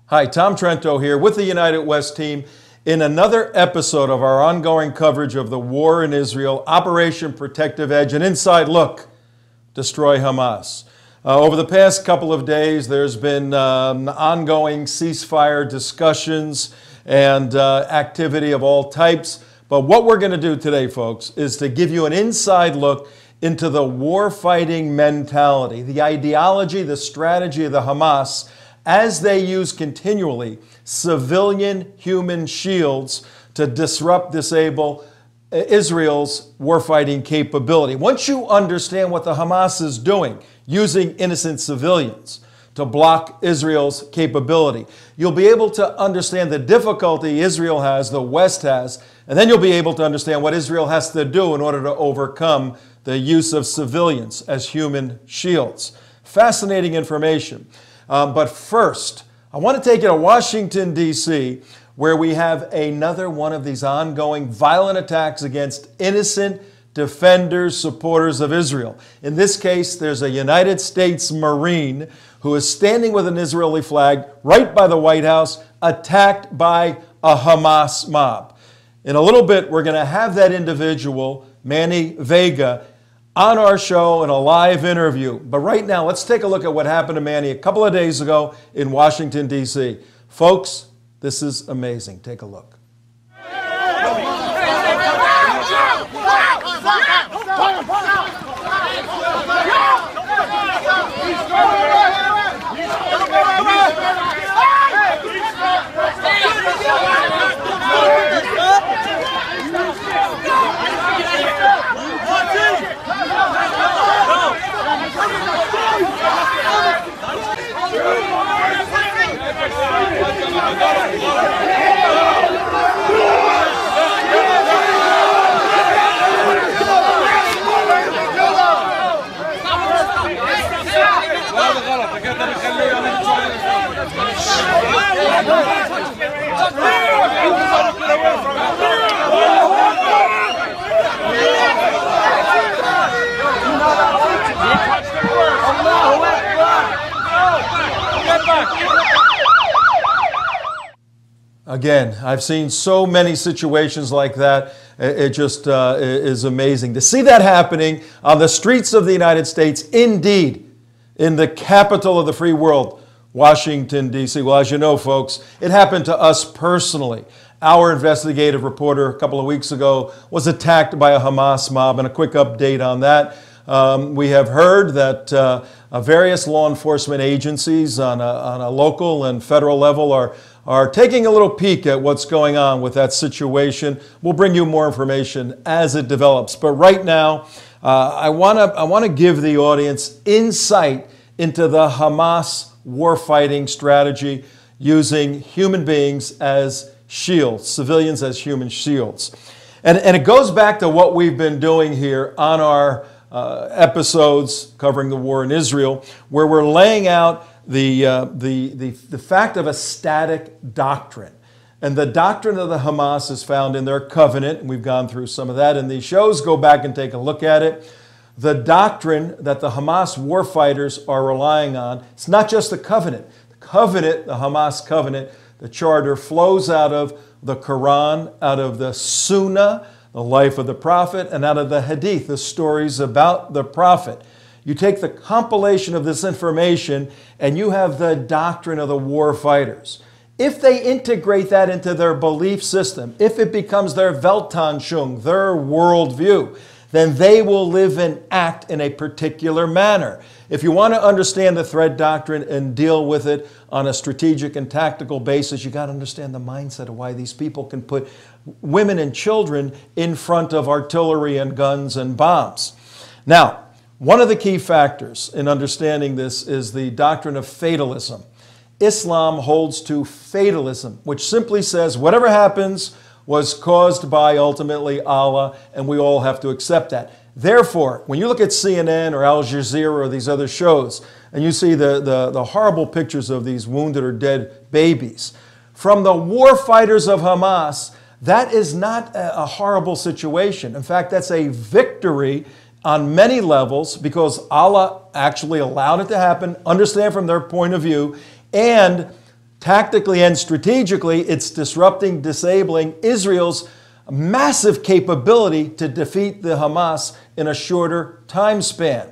Hi, Tom Trento here with the United West team in another episode of our ongoing coverage of the war in Israel, Operation Protective Edge, an inside look, destroy Hamas. Over the past couple of days, there's been ongoing ceasefire discussions and activity of all types. But what we're going to do today, folks, is to give you an inside look into the war-fighting mentality, the ideology, the strategy of the Hamas as they use continually civilian human shields to disrupt, disable Israel's warfighting capability. Once you understand what the Hamas is doing, using innocent civilians to block Israel's capability, you'll be able to understand the difficulty Israel has, the West has, and then you'll be able to understand what Israel has to do in order to overcome the use of civilians as human shields. Fascinating information. But first, I want to take you to Washington, D.C., where we have another one of these ongoing violent attacks against innocent defenders, supporters of Israel. In this case, there's a United States Marine who is standing with an Israeli flag right by the White House, attacked by a Hamas mob. In a little bit, we're going to have that individual, Manny Vega, on our show in a live interview. But right now, let's take a look at what happened to Manny a couple of days ago in Washington, D.C. Folks, this is amazing. Take a look. Again, I've seen so many situations like that. It just is amazing to see that happening on the streets of the United States, indeed, in the capital of the free world, Washington, D.C. Well, as you know, folks, it happened to us personally. Our investigative reporter a couple of weeks ago was attacked by a Hamas mob, and a quick update on that. We have heard that various law enforcement agencies on a local and federal level are taking a little peek at what's going on with that situation. We'll bring you more information as it develops. But right now, I want to give the audience insight into the Hamas warfighting strategy using human beings as shields, civilians as human shields. And it goes back to what we've been doing here on our episodes covering the war in Israel, where we're laying out the fact of a static doctrine. And the doctrine of the Hamas is found in their covenant, and we've gone through some of that in these shows. Go back and take a look at it. The doctrine that the Hamas warfighters are relying on, it's not just the covenant. The covenant, the Hamas covenant, the charter flows out of the Quran, out of the Sunnah, the life of the prophet, and out of the Hadith, the stories about the prophet. You take the compilation of this information and you have the doctrine of the war fighters. If they integrate that into their belief system, if it becomes their Weltanschauung, their worldview, then they will live and act in a particular manner. If you want to understand the threat doctrine and deal with it on a strategic and tactical basis, you got to understand the mindset of why these people can put women and children in front of artillery and guns and bombs. Now, one of the key factors in understanding this is the doctrine of fatalism. Islam holds to fatalism, which simply says whatever happens was caused by ultimately Allah, and we all have to accept that. Therefore, when you look at CNN or Al Jazeera or these other shows, and you see the horrible pictures of these wounded or dead babies, from the war fighters of Hamas, that is not a horrible situation. In fact, that's a victory on many levels because Allah actually allowed it to happen, understand from their point of view, and Tactically and strategically, it's disrupting, disabling Israel's massive capability to defeat the Hamas in a shorter time span.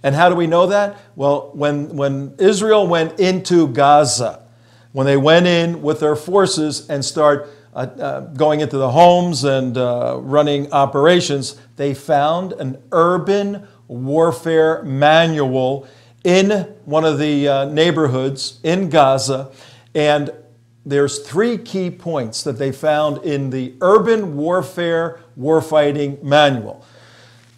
And how do we know that? Well, when Israel went into Gaza, when they went in with their forces and start going into the homes and running operations, they found an urban warfare manual in one of the neighborhoods in Gaza. And there's 3 key points that they found in the urban warfare warfighting manual.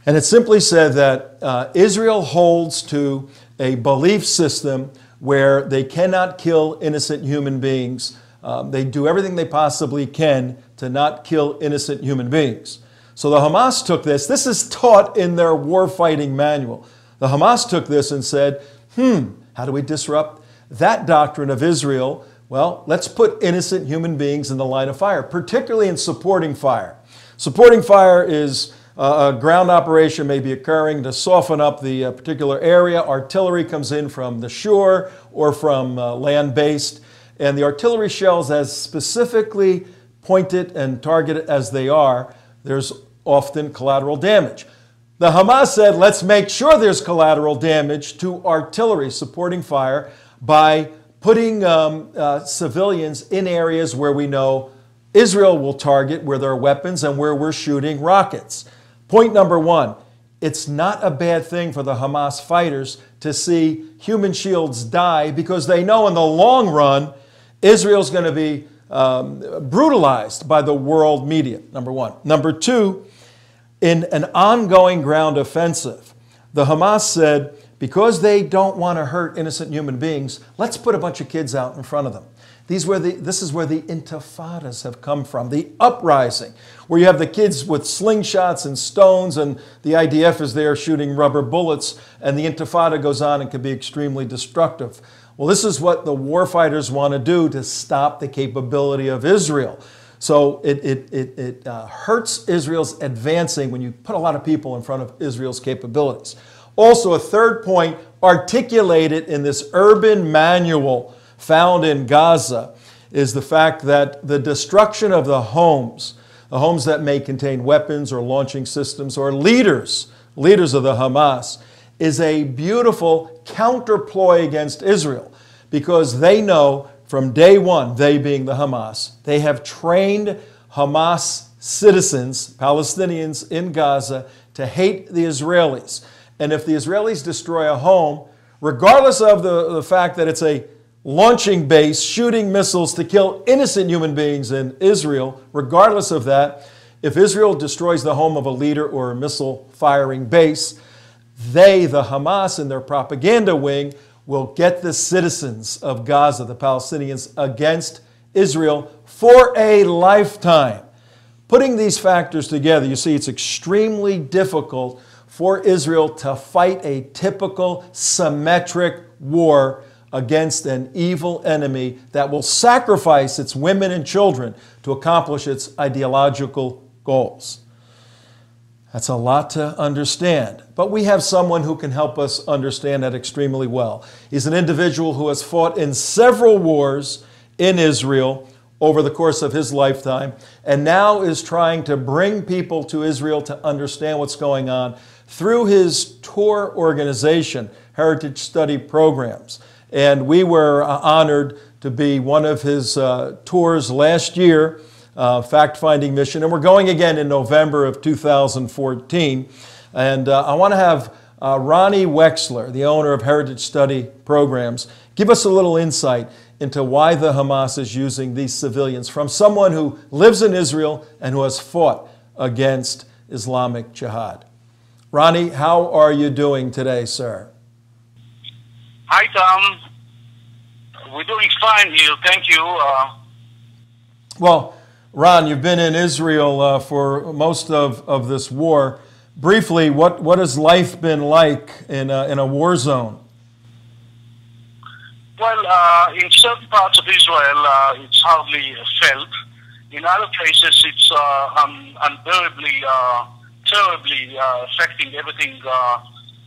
And it simply said that Israel holds to a belief system where they cannot kill innocent human beings. They do everything they possibly can to not kill innocent human beings. So the Hamas took this. This is taught in their warfighting manual. The Hamas took this and said, how do we disrupt that doctrine of Israel? Well, let's put innocent human beings in the line of fire, particularly in supporting fire. Supporting fire is a ground operation may be occurring to soften up the particular area. Artillery comes in from the shore or from land-based, and the artillery shells, as specifically pointed and targeted as they are, there's often collateral damage. The Hamas said, let's make sure there's collateral damage to artillery supporting fire by putting civilians in areas where we know Israel will target, where there are weapons and where we're shooting rockets. Point number 1, it's not a bad thing for the Hamas fighters to see human shields die, because they know in the long run Israel's going to be brutalized by the world media, number 1. Number 2, in an ongoing ground offensive, the Hamas said, because they don't want to hurt innocent human beings, let's put a bunch of kids out in front of them. This is where the intifadas have come from, the uprising, where you have the kids with slingshots and stones, and the IDF is there shooting rubber bullets, and the intifada goes on and can be extremely destructive. Well, this is what the warfighters want to do to stop the capability of Israel. So it hurts Israel's advancing when you put a lot of people in front of Israel's capabilities. Also, a third point articulated in this urban manual found in Gaza is the fact that the destruction of the homes that may contain weapons or launching systems or leaders of the Hamas, is a beautiful counterploy against Israel, because they know from day one, they being the Hamas, they have trained Hamas citizens, Palestinians in Gaza, to hate the Israelis. And if the Israelis destroy a home, regardless of the fact that it's a launching base, shooting missiles to kill innocent human beings in Israel, regardless of that, if Israel destroys the home of a leader or a missile firing base, they, the Hamas in their propaganda wing, will get the citizens of Gaza, the Palestinians, against Israel for a lifetime. Putting these factors together, you see it's extremely difficult for Israel to fight a typical symmetric war against an evil enemy that will sacrifice its women and children to accomplish its ideological goals. That's a lot to understand, but we have someone who can help us understand that extremely well. He's an individual who has fought in several wars in Israel over the course of his lifetime, and now is trying to bring people to Israel to understand what's going on through his tour organization, Heritage Study Programs. And we were honored to be one of his tours last year, fact-finding mission, and we're going again in November of 2014. And I want to have Roni Wexler, the owner of Heritage Study Programs, give us a little insight into why the Hamas is using these civilians from someone who lives in Israel and who has fought against Islamic Jihad. Roni, how are you doing today, sir? Hi, Tom. We're doing fine here. Thank you. Well, Ron, you've been in Israel for most of this war. Briefly, what has life been like in a war zone? Well, in certain parts of Israel, it's hardly felt. In other places, it's unbearably, terribly affecting everything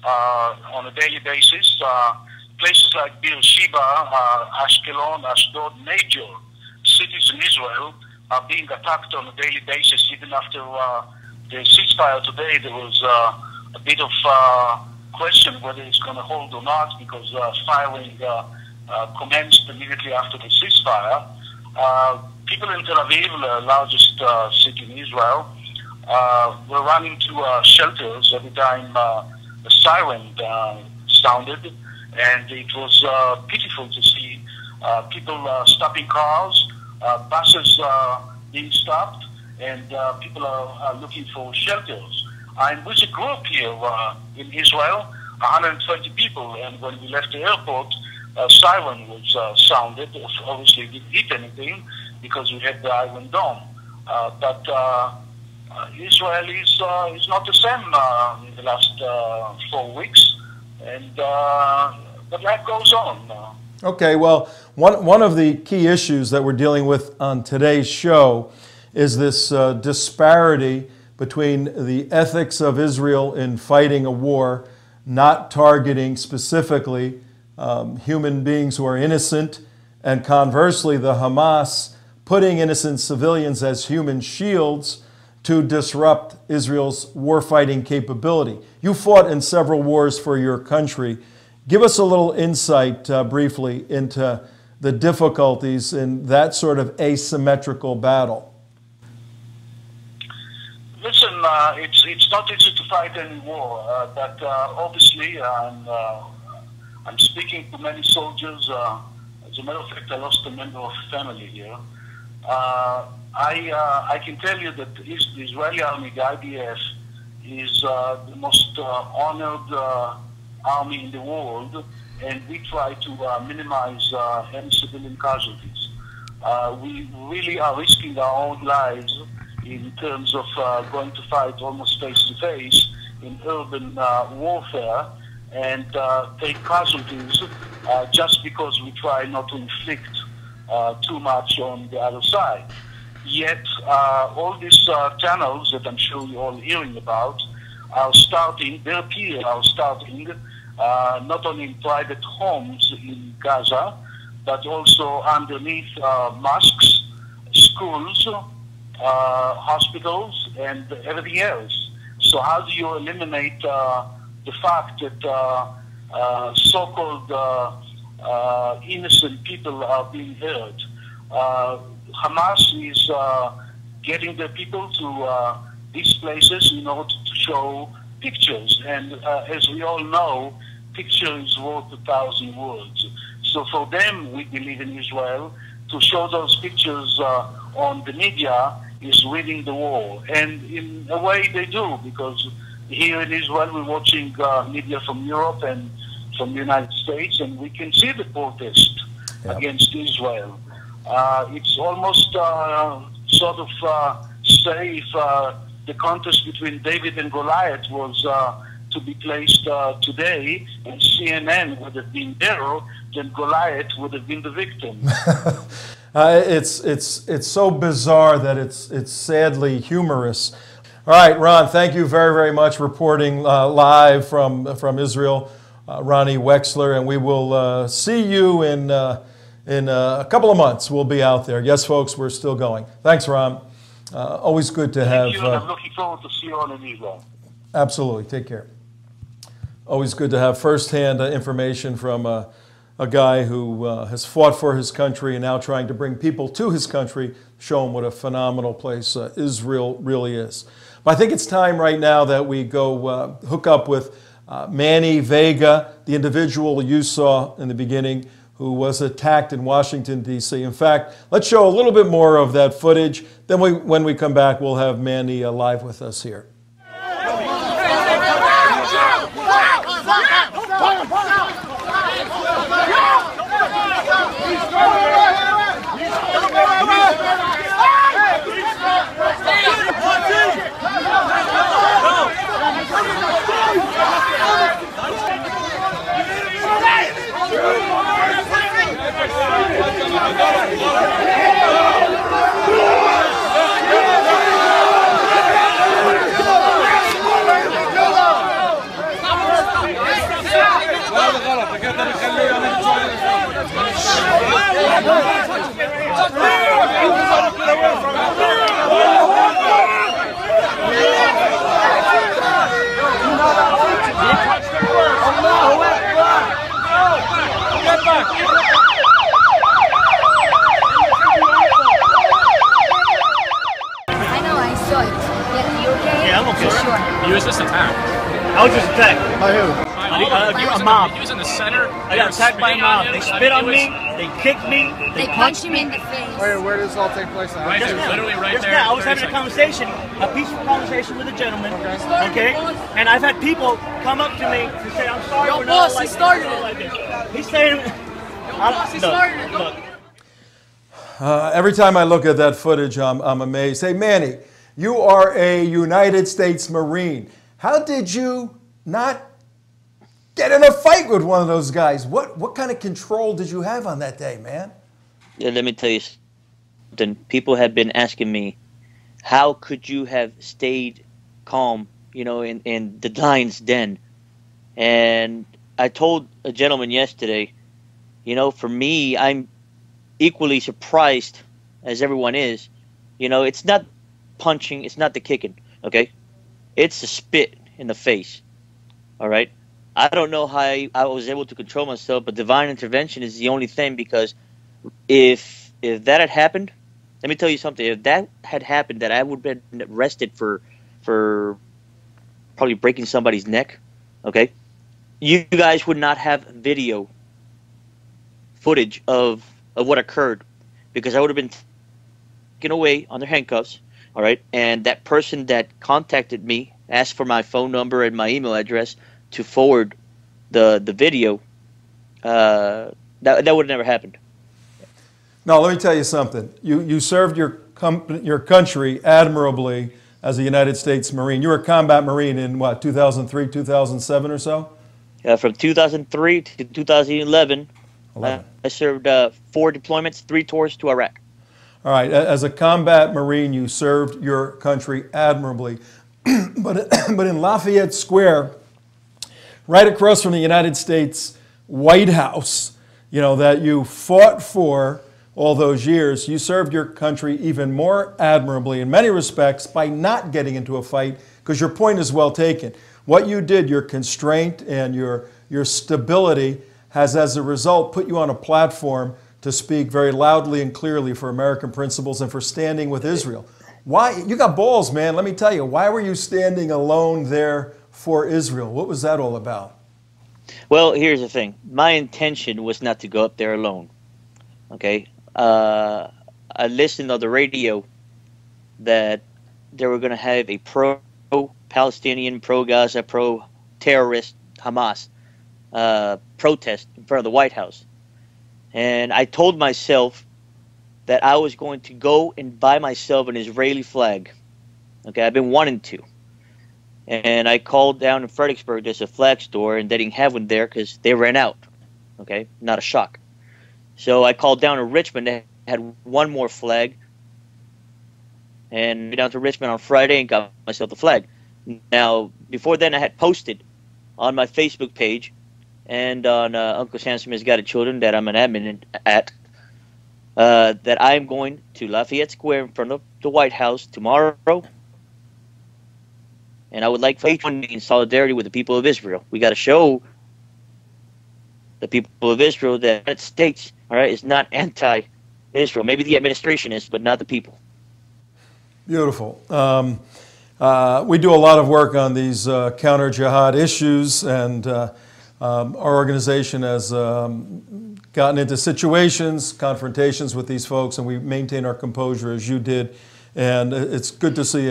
on a daily basis. places like Beersheba, Ashkelon, Ashdod, major cities in Israel are being attacked on a daily basis. Even after the ceasefire today, there was a bit of question whether it's going to hold or not, because firing commenced immediately after the ceasefire. People in Tel Aviv, the largest city in Israel, were running to shelters every time the siren sounded, and it was pitiful to see people stopping cars, buses being stopped, and people are looking for shelters. I'm with a group here in Israel, 120 people, and when we left the airport, a siren was sounded. Obviously, didn't hit anything because we had the Iron Dome. But Israel is not the same in the last 4 weeks, and but life goes on. Okay, well, one of the key issues that we're dealing with on today's show is this disparity between the ethics of Israel in fighting a war, not targeting specifically human beings who are innocent, and conversely the Hamas putting innocent civilians as human shields to disrupt Israel's warfighting capability. You fought in several wars for your country. Give us a little insight briefly into the difficulties in that sort of asymmetrical battle. Listen, it's not easy to fight any war, but obviously I'm speaking to many soldiers. As a matter of fact, I lost a member of family here. I can tell you that the Israeli army, the IDF, is the most honored army in the world, and we try to minimize any civilian casualties. We really are risking our own lives in terms of going to fight almost face-to-face in urban warfare, and take casualties just because we try not to inflict too much on the other side. Yet all these channels that I'm sure you're all hearing about are starting, their peers are starting not only in private homes in Gaza, but also underneath mosques, schools, hospitals, and everything else. So how do you eliminate the fact that so-called innocent people are being hurt? Hamas is getting the people to these places in order to show pictures, and as we all know, picture is worth 1,000 words. So for them, we believe in Israel, to show those pictures on the media is winning the war. And in a way they do, because here in Israel we're watching media from Europe and from the United States, and we can see the protest against Israel. It's almost sort of say if the contest between David and Goliath was to be placed today, and CNN would have been there, then Goliath would have been the victim. It's so bizarre that it's sadly humorous. All right, Ron, thank you very, very much reporting live from Israel. Roni Wexler, and we will see you in a couple of months. We'll be out there. Yes, folks, we're still going. Thanks, Ron. Always good to have. Thank you, and I'm looking forward to see you on the Israel. Absolutely. Take care. Always good to have firsthand information from a guy who has fought for his country and now trying to bring people to his country, show them what a phenomenal place Israel really is. But I think it's time right now that we go hook up with Manny Vega, the individual you saw in the beginning who was attacked in Washington, D.C. In fact, let's show a little bit more of that footage. Then when we come back, we'll have Manny live with us here. He was just attacked. I was just attacked. By who? A mob. He was in the center. I got attacked by a mob. They spit on me. They kicked me. They punched him in the face. Where does this all take place? Right there, literally right there. I was having a conversation, a peaceful conversation with a gentleman. Okay. And I've had people come up to me to say, "I'm sorry, we're not like this." Like this. He's saying, "Look." Every time I look at that footage, I'm amazed. Hey, Manny, you are a United States Marine. How did you not get in a fight with one of those guys? What kind of control did you have on that day, man? Yeah, let me tell you something. People have been asking me, how could you have stayed calm, in the lion's den? And I told a gentleman yesterday, for me, I'm equally surprised as everyone is. It's not punching, it's not the kicking, okay? It's the spit in the face, all right? I don't know how I was able to control myself, but divine intervention is the only thing, because if that had happened, let me tell you something. If that had happened, that I would have been arrested for probably breaking somebody's neck, okay? You guys would not have video footage of what occurred, because I would have been taken away on their handcuffs, all right? And that person that contacted me asked for my phone number and my email address to forward the video. That would have never happened. No, let me tell you something. You served your country admirably as a United States Marine. You were a combat Marine in what, 2003, 2007 or so? From 2003 to 2011, I served 4 deployments, 3 tours to Iraq. All right. As a combat Marine, you served your country admirably. but in Lafayette Square, right across from the United States White House, that you fought for all those years, you served your country even more admirably in many respects by not getting into a fight, because your point is well taken. What you did, your constraint and your stability, has as a result put you on a platform to speak very loudly and clearly for American principles and for standing with Israel. Why? You got balls, man. Let me tell you. Why were you standing alone there for Israel? What was that all about? Well, here's the thing. My intention was not to go up there alone. Okay? I listened on the radio that they were going to have a pro-Palestinian, pro-Gaza, pro-terrorist Hamas protest in front of the White House. And I told myself that I was going to go and buy myself an Israeli flag. Okay, I've been wanting to. And I called down in Fredericksburg, there's a flag store, and they didn't have one there because they ran out. Okay, not a shock. So I called down to Richmond, they had one more flag. And I went down to Richmond on Friday and got myself the flag. Now, before then I had posted on my Facebook page and on Uncle Sam's Misguided Children that I'm an admin at, that I'm going to Lafayette Square in front of the White House tomorrow, and I would like for each one to be in solidarity with the people of Israel. We got to show the people of Israel that the United States, all right, is not anti-Israel. Maybe the administration is, but not the people. Beautiful. We do a lot of work on these counter-jihad issues, and our organization has gotten into situations, confrontations with these folks, and we maintain our composure as you did. And it's good to see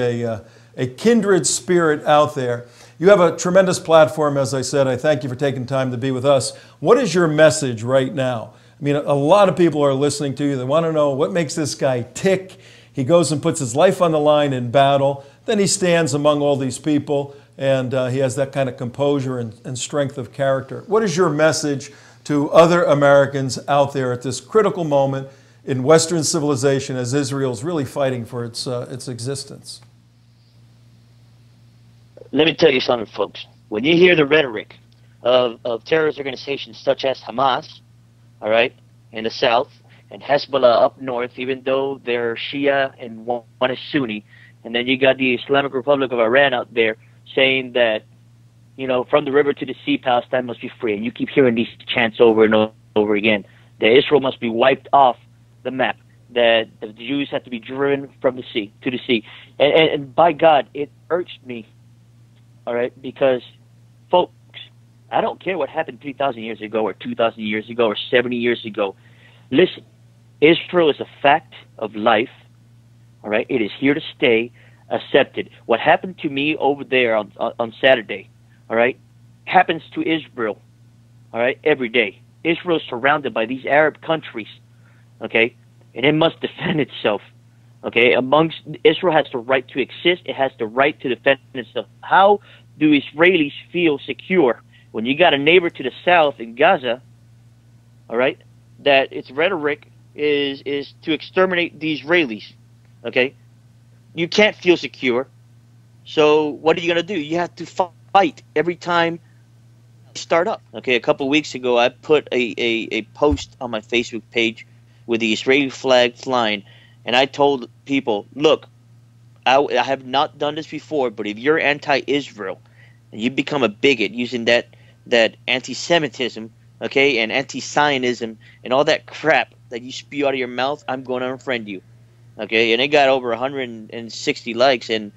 a kindred spirit out there. You have a tremendous platform, as I said. I thank you for taking time to be with us. What is your message right now? I mean, a lot of people are listening to you. They want to know what makes this guy tick. He goes and puts his life on the line in battle. Then he stands among all these people, and he has that kind of composure and strength of character. What is your message to other Americans out there at this critical moment in Western civilization as Israel's really fighting for its existence? Let me tell you something, folks. When you hear the rhetoric of terrorist organizations such as Hamas, all right, in the south and Hezbollah up north, even though they're Shia and one is Sunni. And then you got the Islamic Republic of Iran out there saying that, you know, from the river to the sea, Palestine must be free. And you keep hearing these chants over and over again, that Israel must be wiped off the map, that the Jews have to be driven from the sea to the sea. And by God, it irks me, all right, because, folks, I don't care what happened 3,000 years ago or 2,000 years ago or 70 years ago. Listen, Israel is a fact of life, all right? It is here to stay, accepted. What happened to me over there on Saturday, all right, happens to Israel, all right, every day. Israel is surrounded by these Arab countries, okay, and it must defend itself, okay? Amongst Israel has the right to exist. It has the right to defend itself. How do Israelis feel secure when you got a neighbor to the south in Gaza, all right, that its rhetoric is to exterminate the Israelis, okay? You can't feel secure. So what are you going to do? You have to fight every time you start up. Okay, a couple of weeks ago, I put a post on my Facebook page with the Israeli flag flying, and I told people, look, I have not done this before, but if you're anti-Israel and you become a bigot using that anti-Semitism, okay, and anti-Zionism and all that crap that you spew out of your mouth, I'm going to unfriend you, okay? And it got over 160 likes, and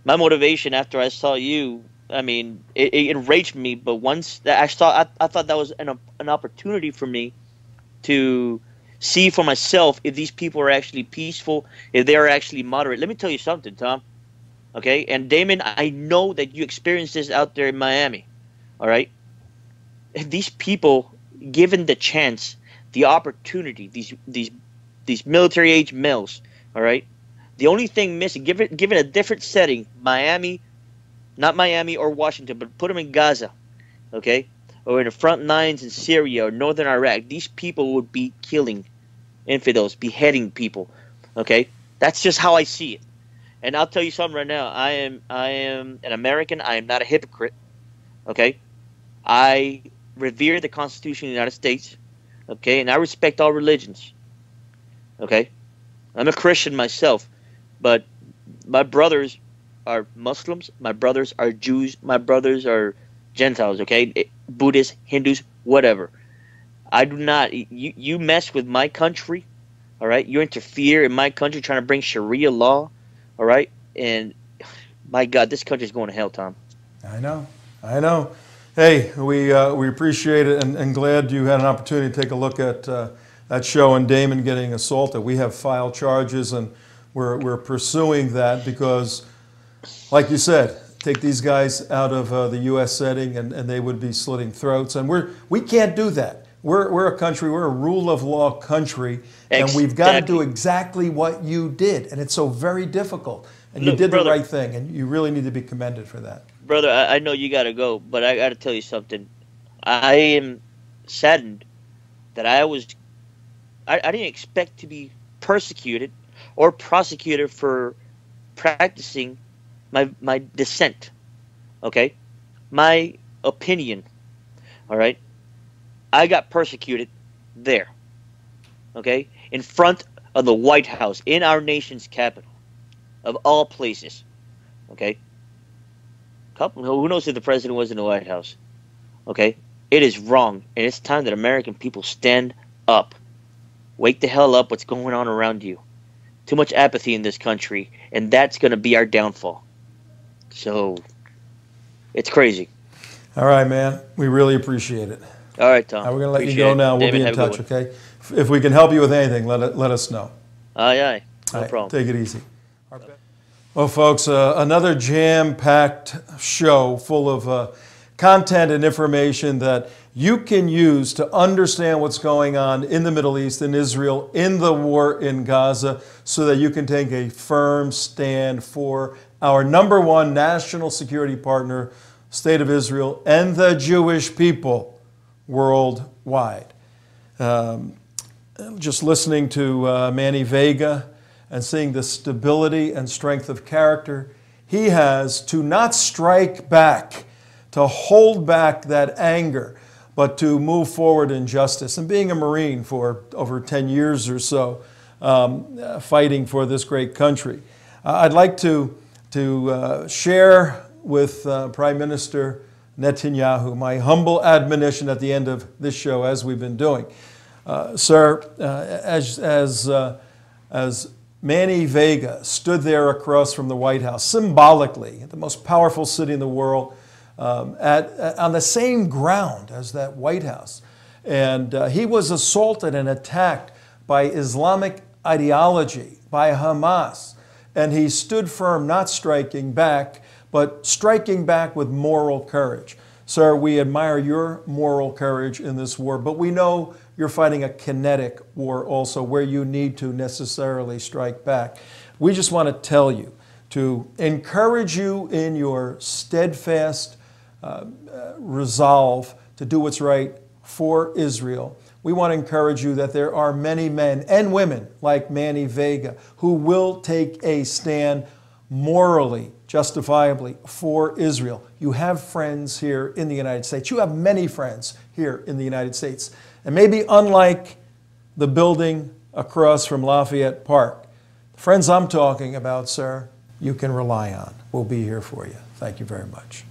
my motivation after I saw you, I mean, it enraged me, but once that I thought that was an opportunity for me to see for myself if these people are actually peaceful, if they are actually moderate. Let me tell you something, Tom, okay? And Damon, I know that you experienced this out there in Miami, all right? If these people, given the chance, the opportunity, these military-age males, all right? The only thing missing, given a different setting, Miami, not Miami or Washington, but put them in Gaza, okay? Or in the front lines in Syria or northern Iraq, these people would be killing infidels, beheading people, okay? That's just how I see it. And I'll tell you something right now. I am an American. I am not a hypocrite, okay? I revere the Constitution of the United States, okay? And I respect all religions, okay? I'm a Christian myself, but my brothers are Muslims, my brothers are Jews, my brothers are Gentiles, okay? Buddhists, Hindus, whatever. I do not, you mess with my country, all right? You interfere in my country trying to bring Sharia law, all right? And my God, this country's going to hell, Tom. I know. Hey, we appreciate it and glad you had an opportunity to take a look at that show and Damon getting assaulted. We have filed charges and we're pursuing that because, like you said, take these guys out of the U.S. setting and they would be slitting throats. And we can't do that. We're a country, we're a rule of law country, and we've got to do exactly what you did. And it's so very difficult. And you did the right thing, and you really need to be commended for that. Brother, I know you got to go, but I got to tell you something. I am saddened that I didn't expect to be persecuted or prosecuted for practicing my dissent, okay? My opinion, all right? I got persecuted there, okay? In front of the White House, in our nation's capital, of all places, okay? Who knows if the president was in the White House, okay? It is wrong, and it's time that American people stand up. Wake the hell up what's going on around you. Too much apathy in this country, and that's going to be our downfall. So, it's crazy. All right, man. We really appreciate it. All right, Tom. We're going to let you go now. We'll be in touch, okay? If we can help you with anything, let us know. Aye, aye. No problem. Take it easy. Well, folks, another jam-packed show full of content and information that you can use to understand what's going on in the Middle East, in Israel, in the war in Gaza, so that you can take a firm stand for our #1 national security partner, State of Israel, and the Jewish people worldwide. Just listening to Manny Vega and seeing the stability and strength of character he has to not strike back, to hold back that anger, but to move forward in justice. And being a Marine for over 10 years or so, fighting for this great country, I'd like to share with Prime Minister Netanyahu my humble admonition at the end of this show, as we've been doing. Sir, as Manny Vega stood there across from the White House, symbolically, the most powerful city in the world, on the same ground as that White House, and he was assaulted and attacked by Islamic ideology, by Hamas, and he stood firm, not striking back, but striking back with moral courage. Sir, we admire your moral courage in this war, but we know you're fighting a kinetic war also, where you need to necessarily strike back. We just want to tell you, to encourage you in your steadfast resolve to do what's right for Israel. We want to encourage you that there are many men and women like Manny Vega who will take a stand morally, justifiably for Israel. You have friends here in the United States. You have many friends here in the United States. And maybe unlike the building across from Lafayette Park, the friends I'm talking about, sir, you can rely on. We'll be here for you. Thank you very much.